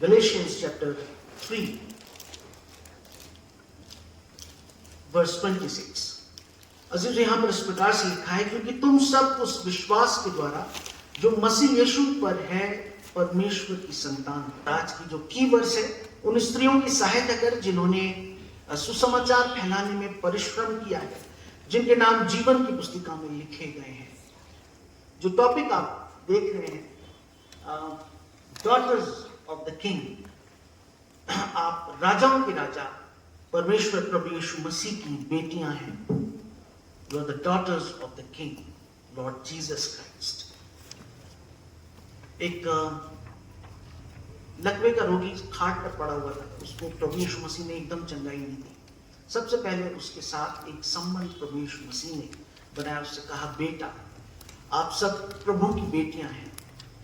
Galatians chapter 3, verse 26. अजीज, यहां पर इस प्रकार से लिखा है, क्योंकि तुम सब उस विश्वास के द्वारा जो मसीह यीशु पर है परमेश्वर की संतान। आज की जो कीवर्ड्स है, उन स्त्रियों की सहायता कर जिन्होंने सुसमाचार फैलाने में परिश्रम किया है, जिनके नाम जीवन की पुस्तिका में लिखे गए हैं। जो टॉपिक आप देख रहे हैं, डॉटर्स ऑफ द किंग, आप राजाओं के राजा परमेश्वर प्रभु यीशु मसीह की बेटियां हैं। You are the daughters of the King, Lord Jesus Christ. एक लकवे का रोगी खाट पर पड़ा हुआ था, उसको प्रभु यीशु मसीह ने एकदम चंगाई नहीं दी। सबसे पहले उसके साथ एक संबंध प्रभु यीशु मसीह ने बनाया, उससे कहा, बेटा, आप सब प्रभु की बेटियां हैं,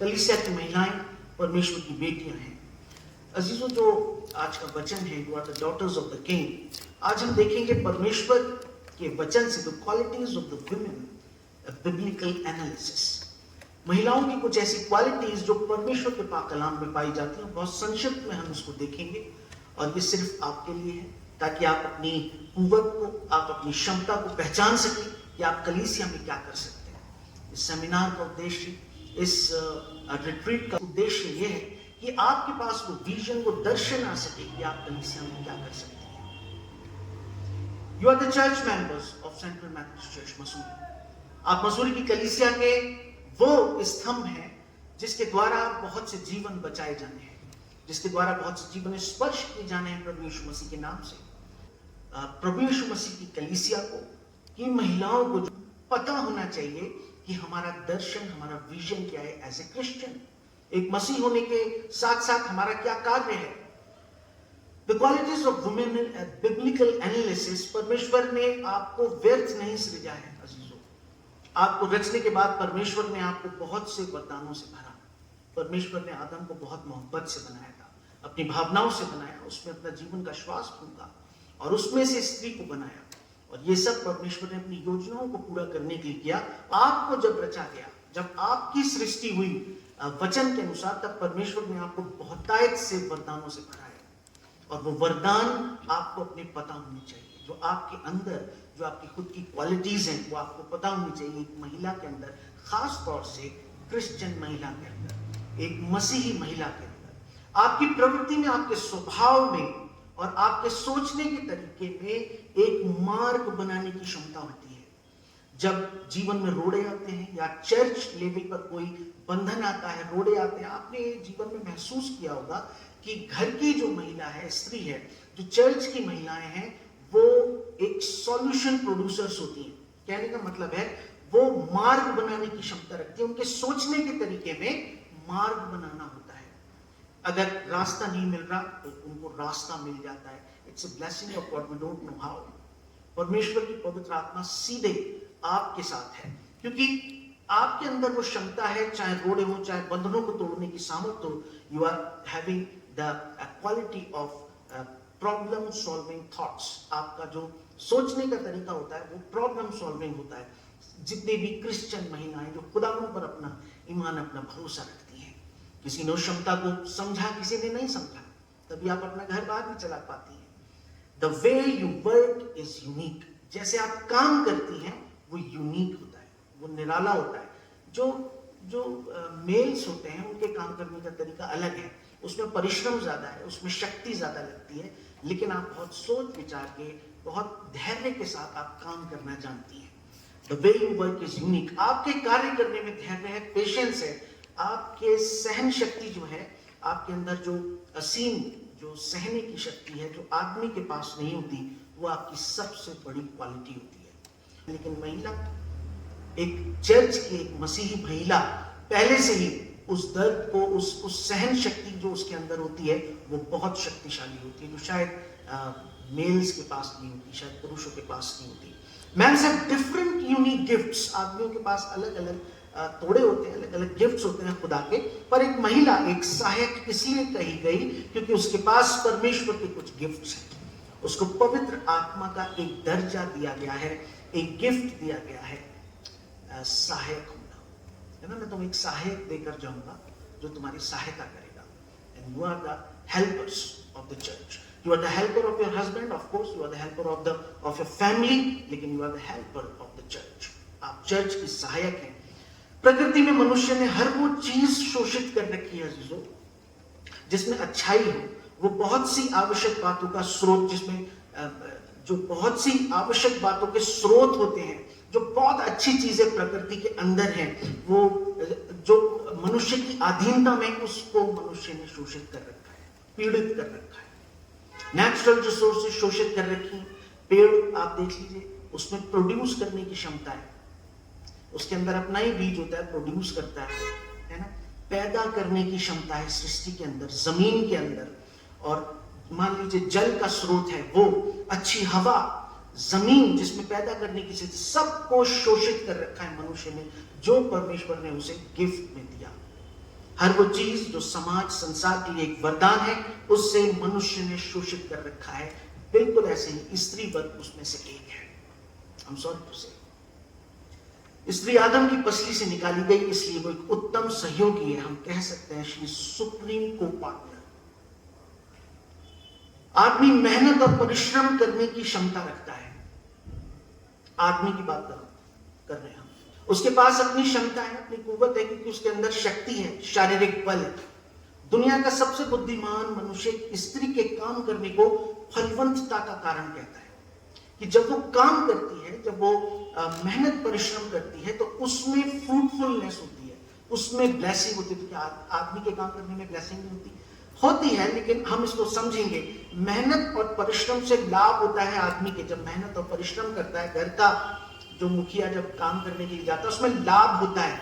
कलीसिया की महिलाएं परमेश्वर की बेटियां हैं। अजीजों, जो आज का वचन है, you are the daughters of the king, आज हम देखेंगे परमेश्वर के वचन से the qualities of the women, biblical analysis. महिलाओं की कुछ ऐसी क्वालिटीज जो परमेश्वर के पाक कलाम में पाई जाती हैं, बहुत संक्षिप्त में हम उसको देखेंगे। और ये सिर्फ आपके लिए है, ताकि आप अपनी कुव्वत को, आप अपनी क्षमता को पहचान सकें कि आप कलीसिया में क्या कर सकते हैं। इस सेमिनार का उद्देश्य, इस रिट्रीट का उद्देश्य ये है कि आपके पास वो विजन, वो दर्शन आ सके कि आप कलीसिया में क्या कर सकते हैं। You are the church members of Central Methodist Church, Mussoorie. आप मसूरी की कलीसिया के वो स्तंभ हैं जिसके द्वारा बहुत से जीवन बचाए जाने हैं, जिसके द्वारा बहुत से जीवन स्पर्श किए जाने हैं प्रभु यीशु मसीह के नाम से। प्रभु यीशु मसीह की कलीसिया को, की महिलाओं को जो पता होना चाहिए कि हमारा दर्शन, हमारा विजन क्या है एज ए क्रिश्चियन। एक मसीह होने के साथ साथ हमारा क्या कार्य है। The qualities of women in a biblical analysis, परमेश्वर ने आपको व्यर्थ नहीं सृजा है अजीजों। आपको रचने के बाद परमेश्वर ने आपको बहुत से वरदानों से भरा। परमेश्वर ने आदम को बहुत मोहब्बत से बनाया था, अपनी भावनाओं से बनाया, उसमें अपना जीवन का श्वास फूंका और उसमें से स्त्री को बनाया। और ये सब परमेश्वर ने अपनी योजनाओं को पूरा करने के लिए किया। आपको जब रचा गया, जब आपकी सृष्टि हुई वचन के अनुसार, तब परमेश्वर ने आपको बहुतायत से वरदानों से भरा है। और वो वरदान आपको अपने पता होने चाहिए, जो आपके अंदर, जो आपकी खुद की क्वालिटीज हैं, वो आपको पता होनी चाहिए। एक महिला के अंदर, खास तौर से क्रिश्चियन महिला के अंदर, एक मसीही महिला के अंदर, आपकी प्रवृत्ति में, आपके स्वभाव में और आपके सोचने के तरीके में एक मार्ग बनाने की क्षमता होती है। जब जीवन में रोड़े आते हैं या चर्च लेवल पर कोई बंधन आता है, रोड़े आते हैं, आपने जीवन में महसूस किया होगा कि घर की जो महिला है, स्त्री है, जो चर्च की महिलाएं हैं, वो एक सॉल्यूशन प्रोड्यूसर्स होती हैं। कहने का मतलब है, वो मार्ग बनाने की क्षमता रखती है। उनके सोचने के तरीके में मार्ग बनाना होता है। अगर रास्ता नहीं मिल रहा तो उनको रास्ता मिल जाता है। It's a blessing of God, we don't know how. परमेश्वर की पवित्र आत्मा सीधे आपके साथ है, क्योंकि आपके अंदर वो क्षमता है, चाहे रोड़े हो, चाहे बंधनों को तोड़ने की सामर्थ्य हो। You are having the quality of problem solving thoughts. आपका जो सोचने का तरीका होता है वो प्रॉब्लम सॉल्विंग होता है। जितने भी क्रिश्चियन महिलाएं जो खुदावंद पर अपना ईमान, अपना भरोसा रखती हैं, किसी ने उस क्षमता को समझा, किसी ने नहीं समझा, तभी आप अपना घर बाहर भी चला पाती हैं। The way you work is unique. जैसे आप काम करती हैं वो यूनिक होता है, वो निराला होता है। जो मेल्स होते हैं, उनके काम करने का तरीका अलग है, उसमें परिश्रम ज्यादा है, उसमें शक्ति ज्यादा लगती है, लेकिन आप बहुत सोच विचार के, बहुत धैर्य के साथ आप काम करना जानती हैं। The way you work is unique. आपके कार्य करने में धैर्य है, पेशेंस है, आपके सहन शक्ति जो है, आपके अंदर जो असीम, जो सहने की शक्ति है, जो आदमी के पास नहीं होती, वो आपकी सबसे बड़ी क्वालिटी होती है। लेकिन महिला, एक चर्च की एक मसीही महिला पहले से ही उस दर्द को, उस सहन शक्ति जो उसके अंदर होती है, वो बहुत शक्तिशाली होती है, जो शायद मेल्स के पास नहीं होती, शायद पुरुषों के पास नहीं होती। Mans have different unique gifts. आदमियों के पास अलग अलग तोड़े होते हैं, अलग अलग गिफ्ट्स होते हैं खुदा के, पर एक महिला एक सहायक इसलिए कही गई क्योंकि उसके पास परमेश्वर के कुछ गिफ्ट्स हैं। उसको पवित्र आत्मा का एक दर्जा दिया गया है, एक गिफ्ट दिया गया है, सहायक होना है ना। मैं तुम्हें एक सहायक देकर जाऊंगा जो तुम्हारी सहायता करेगा। and you are the helpers of the church. You are the helper of your husband, of course, you are the helper of your family, लेकिन you are the helper of the church. आप church की सहायक हैं। प्रकृति में मनुष्य ने हर वो चीज शोषित कर रखी है अजीजों, जिसमें अच्छाई हो, वो बहुत सी आवश्यक बातों का स्रोत, जिसमें जो बहुत सी आवश्यक बातों के स्रोत होते हैं, जो बहुत अच्छी चीजें प्रकृति के अंदर हैं, वो जो मनुष्य की अधीनता में, उसको मनुष्य ने शोषित कर रखा है, पीड़ित कर रखा है। नेचुरल रिसोर्सेज शोषित कर रखी हैं। पेड़ आप देख लीजिए, उसमें प्रोड्यूस करने की क्षमता है, उसके अंदर अपना ही बीज होता है, प्रोड्यूस करता है ना, पैदा करने की क्षमता है सृष्टि के अंदर, जमीन के अंदर। और मान लीजिए जल का स्रोत है, वो अच्छी हवा, जमीन जिसमें पैदा करने की चीज, सबको शोषित कर रखा है मनुष्य ने, जो परमेश्वर ने उसे गिफ्ट में दिया। हर वो चीज जो समाज संसार के लिए एक वरदान है, उससे मनुष्य ने शोषित कर रखा है। बिल्कुल ऐसे ही स्त्री वर्ग उसमें से एक है। I'm sorry to say, स्त्री आदम की पसली से निकाली गई, इसलिए वो एक उत्तम सहयोगी है। हम कह सकते हैं शी सुप्रीम को पार्टनर। आदमी मेहनत और परिश्रम करने की क्षमता रखता है। आदमी की बात कर रहे हैं हम। उसके पास अपनी क्षमता है, अपनी कुव्वत है, क्योंकि उसके अंदर शक्ति है, शारीरिक बल। दुनिया का सबसे बुद्धिमान मनुष्य स्त्री के काम करने को फलवंतता का कारण कहता है, कि जब वो काम करती है, जब वो मेहनत परिश्रम करती है, तो उसमें फ्रूटफुलनेस होती है, उसमें ब्लेसिंग होती है। आदमी के काम करने में ब्लेसिंग नहीं होती है, लेकिन हम इसको समझेंगे। मेहनत और परिश्रम से लाभ होता है आदमी के। जब मेहनत और परिश्रम करता है, घर का जो मुखिया जब काम करने के लिए जाता है, उसमें लाभ होता है।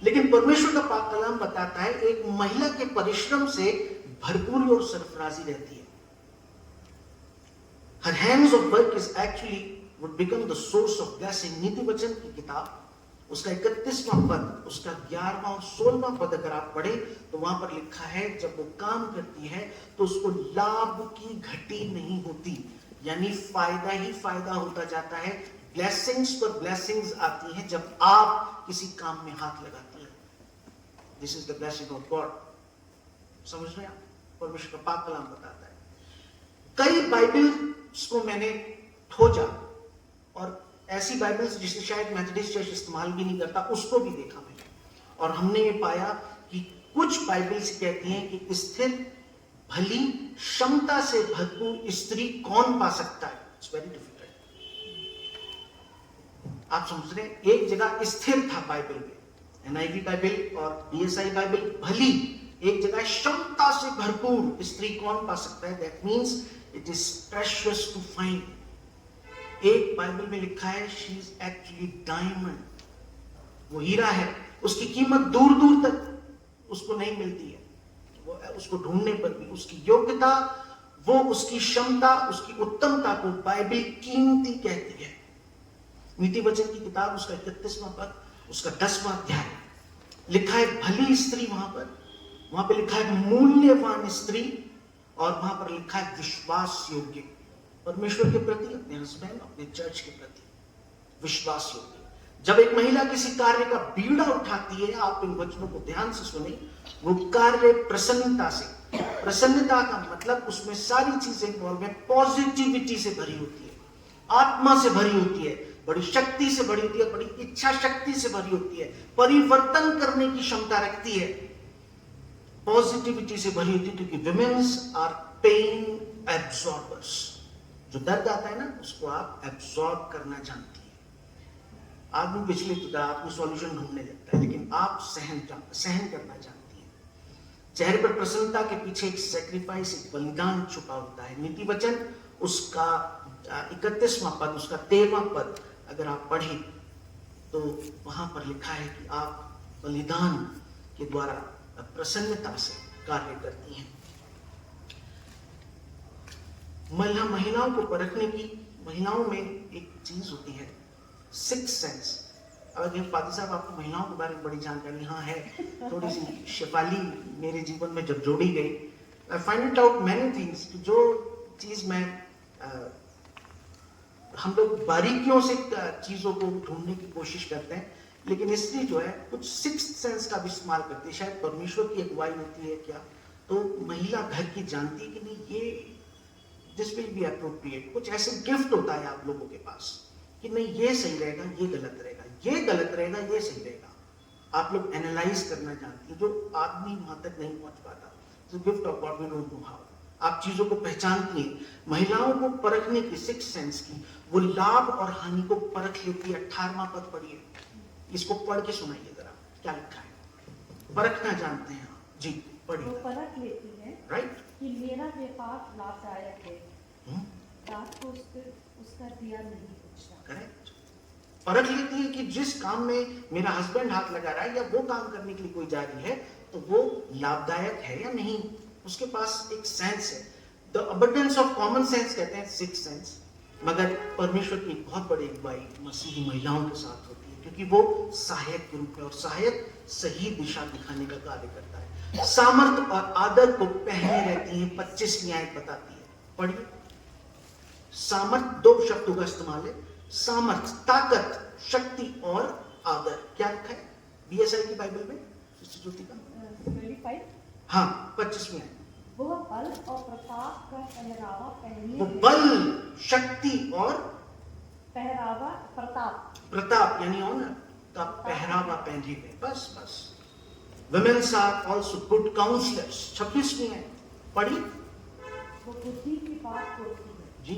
लेकिन परमेश्वर का पाक कलाम बताता है, एक महिला के परिश्रम से भरपूरी और सरफराजी रहती है। Her hands of work is actually would become the source of blessing. नीति वचन की किताब, उसका 31वां पद, उसका 11वां और 16वां पद अगर आप पढ़े, तो वहां पर लिखा है, जब वो काम करती है तो उसको लाभ की घटी नहीं होती, यानी फायदा ही फायदा होता जाता है। ब्लेसिंग्स पर ब्लेसिंग्स आती हैं जब आप किसी काम में हाथ लगाती हैं। This is the blessing of God. समझ रहे हैं आप? परमेश्वर का पाक कलाम बताता है। कई बाइबल्स को मैंने खोजा, और ऐसी बाइबल्स जिसे शायद मेथोडिस्ट चर्च इस्तेमाल भी नहीं करता, उसको भी देखा मैंने, और हमने ये पाया कि कुछ बाइबल्स कहती हैं कि स्थिर, भली, क्षमता से भरपूर स्त्री कौन पा सकता है। It's very difficult. आप समझ रहे हैं? एक जगह स्थिर था बाइबल में, एनआईवी बाइबल और बीएसआई बाइबल, भली, एक जगह क्षमता से भरपूर स्त्री कौन पा सकता है। That means it is precious to find. एक बाइबल में लिखा है शी इज एक्चुअली डायमंड, वो हीरा है, उसकी कीमत दूर दूर तक उसको नहीं मिलती है, वो उसको ढूंढने पर भी उसकी योग्यता, वो उसकी क्षमता, उसकी उत्तमता को बाइबल कीमती कहती है। नीति वचन की किताब, उसका 31वां पद, उसका 10वां अध्याय, लिखा है भली स्त्री। वहां पे लिखा है मूल्यवान स्त्री, और वहां पर लिखा है विश्वास योग्य। परमेश्वर के प्रति, अपने हस्बैंड, अपने चर्च के प्रति विश्वास योग्य। जब एक महिला किसी कार्य का बीड़ा उठाती है, आप इन वचनों को ध्यान से सुने, वो कार्य प्रसन्नता से, प्रसन्नता का मतलब उसमें सारी चीजें इन्वॉल्व है, पॉजिटिविटी से भरी होती है, आत्मा से भरी होती है, बड़ी शक्ति से भरी होती है, बड़ी इच्छा शक्ति से भरी होती है, परिवर्तन करने की क्षमता रखती है, पॉजिटिविटी से भरी होती है। क्योंकि विमेन्स आर पेन एब्सॉर्बर्स। जो दर्द आता है ना, उसको आप एब्सॉर्ब करना जानती है। आदमी विचलित होता है, आदमी सॉल्यूशन ढूंढने लगता है, लेकिन आप सहन करना जानती है। चेहरे पर प्रसन्नता के पीछे एक सैक्रिफाइस, एक बलिदान छुपा होता है। नीति वचन, उसका 31वां पद, उसका 13वां पद अगर आप पढ़ें, तो वहां पर लिखा है कि आप बलिदान के द्वारा प्रसन्नता से कार्य करती हैं। महिलाओं को परखने की, महिलाओं में एक चीज होती है, सिक्स सेंस। अगर फादर साहब आपको महिलाओं के बारे में बड़ी जानकारी हाँ है, थोड़ी सी शेफाली मेरे जीवन में जब जोड़ी गई, I find it out many things. जो चीज मैं हम लोग बारीकियों से चीजों को ढूंढने की कोशिश करते हैं, लेकिन स्त्री जो है कुछ सिक्स्थ सेंस का भी इस्तेमाल करती है। शायद परमेश्वर की अगुवाई होती है क्या, तो महिला घर की जानती है कि नहीं ये दिस विल बी अप्रोप्रिएट, कुछ ऐसे गिफ्ट होता है आप लोगों के पास कि नहीं ये सही रहेगा, ये गलत रहेगा, ये गलत रहेगा, ये सही रहेगा। आप लोग एनालाइज करना जानती हैं, जो आदमी वहां तक नहीं पहुंच पाता। तो gift of God, we don't know how. आप चीजों को पहचानती हैं। महिलाओं को परखने की, सिक्स सेंस की, वो लाभ और हानि को परख लेती है। 18वां पद पढ़िए, इसको पढ़ के सुनाइए जरा, क्या लिखा है। परखना जानते हैं आप जी, पढ़िए। वो परख लेती है राइट कि मेरा व्यापार लाभदायक है, दास को उसका दिया नहीं पूछता। करेक्ट। परख लेती है कि जिस काम में मेरा हस्बैंड हाथ लगा रहा है या वो काम करने के लिए कोई जा रही है तो वो लाभदायक है या नहीं, उसके पास एक सेंस है। The abundance of common sense कहते हैं सिक्स सेंस। मगर परमेश्वर की एक बहुत बड़ी अगुवाई मसीही महिलाओं के साथ होती है, क्योंकि वो सहायक के रूप में, और सहायक सही दिशा दिखाने का कार्य करता है। सामर्थ और आदर को पहने रहती है, 25वीं आयत बताती है, पढ़िए। सामर्थ, दो शब्दों का इस्तेमाल है, सामर्थ, ताकत, शक्ति और आदर। क्या लिखा है बीएसआई की बाइबल में, ज्योति का 25। हाँ 25वीं आयत। वह बल और प्रताप का पहरावा पहने, वो बल, शक्ति और पहरावा, प्रताप, प्रताप यानी ऑनर का पहरावा पहने हुए। बस बस। Women's are also good counsellors, 26वीं आयत पढ़िए। वो बुद्धि की बात बोलती है जी,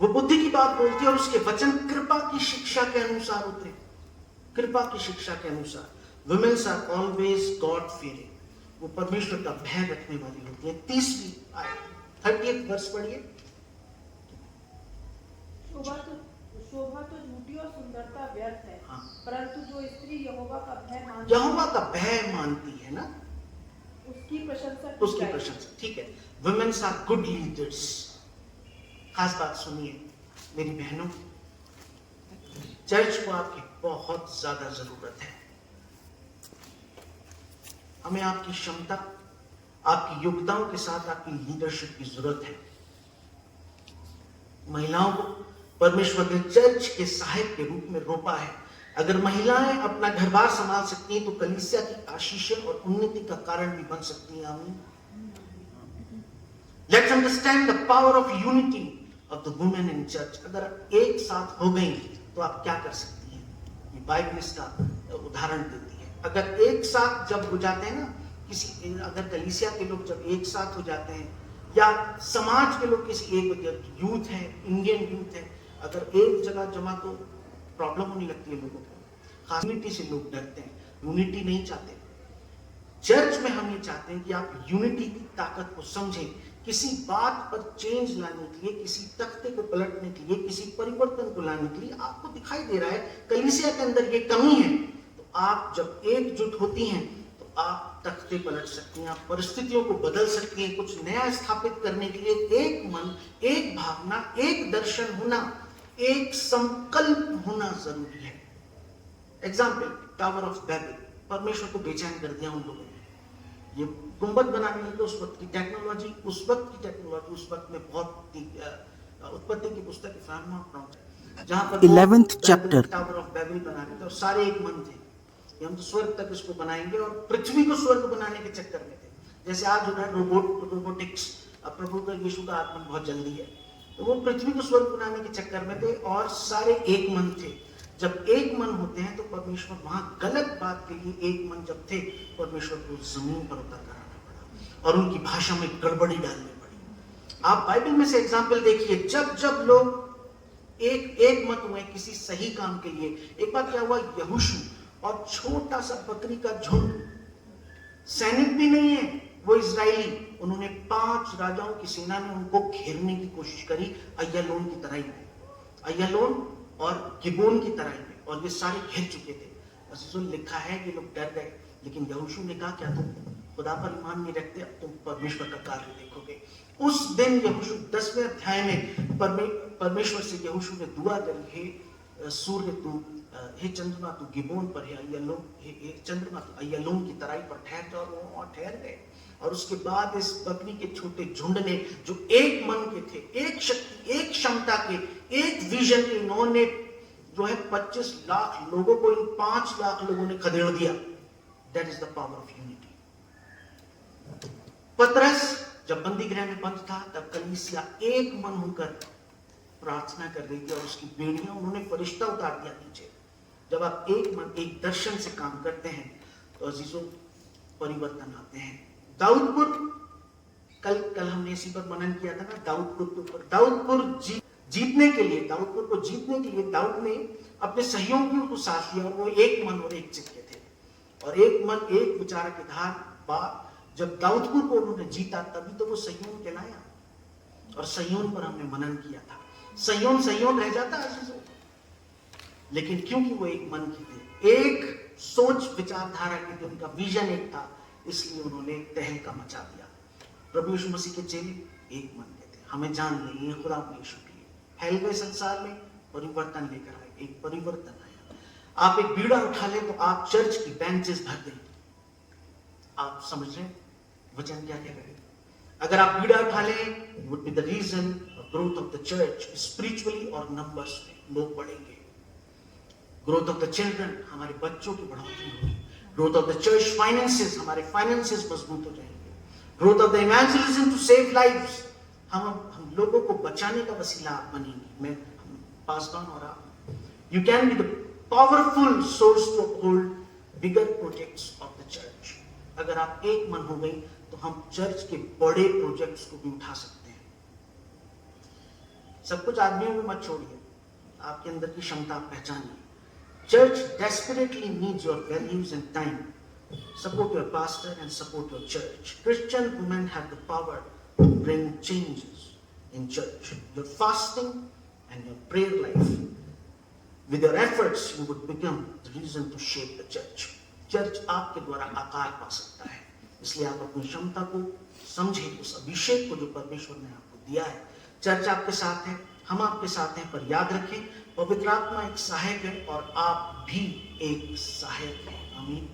वो बुद्धि की बात बोलती है और उसके वचन कृपा की शिक्षा के अनुसार होते हैं, कृपा की शिक्षा के अनुसार। Womens are always God fearing, वो परमेश्वर का भय रखने वाली होती है। 30वीं आयत, 30th वर्ष पढ़िए। शोभा तो झूठी और सुंदरता व्यर्थ है, हाँ। परंतु जो स्त्री यहोवा का भय मानती, यहोवा का भय मानती है ना, उसकी प्रशंसा की उसकी जाएगी। प्रशंसा। ठीक है, वुमेन्स आर गुड लीडर्स। खास बात सुनिए मेरी बहनों, चर्च को आपकी बहुत ज्यादा जरूरत है। हमें आपकी क्षमता, आपकी योग्यताओं के साथ आपकी लीडरशिप की जरूरत है। महिलाओं को परमेश्वर ने चर्च के सहायक के रूप में रोपा है। अगर महिलाएं अपना घर बार संभाल सकती हैं तो कलीसिया की आशीषें और उन्नति का कारण भी बन सकती हैं। आमीन। Let's understand the power of unity of the women in church. अगर एक साथ हो गई तो आप क्या कर सकती हैं, ये बाइबल इसका उदाहरण देती है। अगर एक साथ जब हो जाते हैं ना, किसी, अगर कलीसिया के लोग जब एक साथ हो जाते हैं या समाज के लोग किसी एक, यूथ है, इंडियन यूथ है, अगर एक जगह जमा तो प्रॉब्लम होने लगती है लोगों को। खास यूनिटी से लोग डरते हैं, यूनिटी नहीं चाहते। चर्च में हम ये चाहते हैं कि आप यूनिटी की ताकत को समझें। किसी बात पर चेंज लाने के लिए, किसी तख्ते को पलटने के लिए, किसी परिवर्तन को लाने के लिए आपको दिखाई दे रहा है कलीसिया के अंदर ये कमी है, तो आप जब एकजुट होती हैं तो आप तख्ते पलट सकती हैं, आप परिस्थितियों को बदल सकती हैं। कुछ नया स्थापित करने के लिए एक मन, एक भावना, एक दर्शन होना, एक संकल्प होना जरूरी है। एग्जाम्पल, टावर ऑफ बैबल, परमेश्वर को बेचैन कर दिया उन लोगों ने। ये गुंबद बनाने में तो उस वक्त की टेक्नोलॉजी, उस वक्त में बहुत उत्पत्ति की पुस्तक जहां पर 11th chapter tower of Behbal बना रहे थे और सारे एक मन थे, हम तो स्वर्ग तक इसको बनाएंगे, और पृथ्वी को स्वर्ग बनाने के चक्कर में थे। जैसे आज हो रहा है रोबोटिक्स, प्रभु का यीशु का आगमन बहुत जल्दी है, तो वो पृथ्वी को स्वर्ग बनाने के चक्कर में थे और सारे एक मन थे। जब एक मन होते हैं तो परमेश्वर, वहां गलत बात के लिए एक मन जब थे, परमेश्वर को जमीन पर उतर कराना पड़ा और उनकी भाषा में गड़बड़ी डालनी पड़ी। आप बाइबल में से एग्जाम्पल देखिए, जब जब लोग एक मत हुए किसी सही काम के लिए। एक बार क्या हुआ, यहोशू और छोटा सा बकरी का झुंड, सैनिक भी नहीं है वो इजरायली, उन्होंने 5 राजाओं की सेना ने उनको घेरने की कोशिश करी, अय्यालोन की तराई में, अय्यालोन और गिबोन की तराई में, और ये सारे घेर चुके थे। बस जो लिखा है कि लोग डर गए, लेकिन यहोशू ने कहा क्या तुम खुदा पर ईमान नहीं रखते, अब तुम परमेश्वर का कार्य देखोगे। उस दिन यहोशू 10वें अध्याय में परमेश्वर से यहोशू ने दुआ करी, हे सूर्य तू, हे चंद्रमा तू गिबोन पर, हे चंद्रमा तू अय्यालोन की तराई पर ठहर जा, और वो वहां ठहर गए। और उसके बाद इस बकरी के छोटे झुंड ने, जो एक मन के थे, एक शक्ति, एक क्षमता के, एक विजन के, इन्होंने जो है 25 लाख लोगों को इन 5 लाख लोगों ने खदेड़ दिया। That is the power of unity. पतरस जब बंदी गृह में बंद था तब कलीसिया एक मन होकर प्रार्थना कर रही थी और उसकी बेड़ियां उन्होंने फरिश्ता उतार दिया नीचे। जब आप एक मन एक दर्शन से काम करते हैं तो अजीजों परिवर्तन आते हैं। दाऊदपुर कल हमने इसी पर मनन किया था ना, दाऊदपुर के ऊपर। दाऊदपुर जीतने के लिए, दाऊदपुर को जीतने के लिए दाऊद ने अपने सहयोगियों को साथ लिया और वो एक मन और एक चित्त के थे और एक मन एक विचार के धार बाद जब दाऊदपुर को उन्होंने जीता तभी तो वो सय्योन कहलाया। और सय्योन पर हमने मनन किया था। सय्योन रह जाता अजीजों, लेकिन क्योंकि वो एक मन के थे, एक सोच विचारधारा की थी, उनका विजन एक था, इसलिए उन्होंने तहलका मचा दिया। प्रभु यीशु मसीह के चेले एक मन के थे। हमें जान लेंगे खुदा यीशु के लिए फैल गए संसार में परिवर्तन लेकर आए, एक परिवर्तन आया। आप एक बीड़ा उठा ले तो आप चर्च की बेंचेस भर दें। आप समझ रहे हैं वचन क्या कह रहे हैं? अगर आप बीड़ा उठा लें, would be the reason of growth of the church spiritually और नंबर्स में लोग बढ़ेंगे। ग्रोथ ऑफ द चिल्ड्रन, हमारे बच्चों की बढ़ोतरी होगी। Growth of the church finances, हमारे फाइनेंसेस मजबूत हो जाएंगे। Growth of the evangelism to save lives, हम लोगों को बचाने का वसीला आप बनेंगे। मैं पास डाउन हो रहा हूं। You can be the powerful source to uphold bigger projects of the church. अगर आप एक मन हो गई तो हम चर्च के बड़े प्रोजेक्ट्स को भी उठा सकते हैं। सब कुछ आदमियों में मत छोड़िए, आपके अंदर की क्षमता आप पहचानिए। Church desperately needs your values and time. Support your pastor and support your church. Christian women have the power to bring changes in church. Your fasting and your prayer life, with your efforts, you would become the reason to shape the church. Church आपके द्वारा आकार पा सकता है, इसलिए आप अपनी क्षमता को समझें, उस अभिषेक को जो परमेश्वर ने आपको दिया है। चर्च आपके साथ है, हम आपके साथ हैं, पर याद रखें पवित्र आत्मा एक सहायक है और आप भी एक सहायक हैं। आमीन।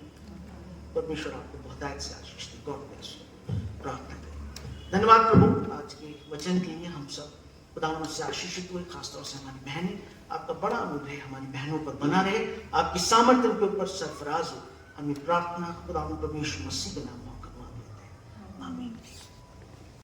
परमेश्वर आपको बहुतायत से आशीष दे। God bless you. प्रार्थना करें। धन्यवाद प्रभु आज के वचन के लिए। हम सब खुदावंद से आशीषित हुए, खासतौर से हमारी बहनें। आपका बड़ा अनुग्रह हमारी बहनों पर बना रहे, आपकी सामर्थ्य के ऊपर सरफराज हो। हमें प्रार्थना खुदावंद परमेश्वर मसीह के नाम में करवा देते हैं। आमीन।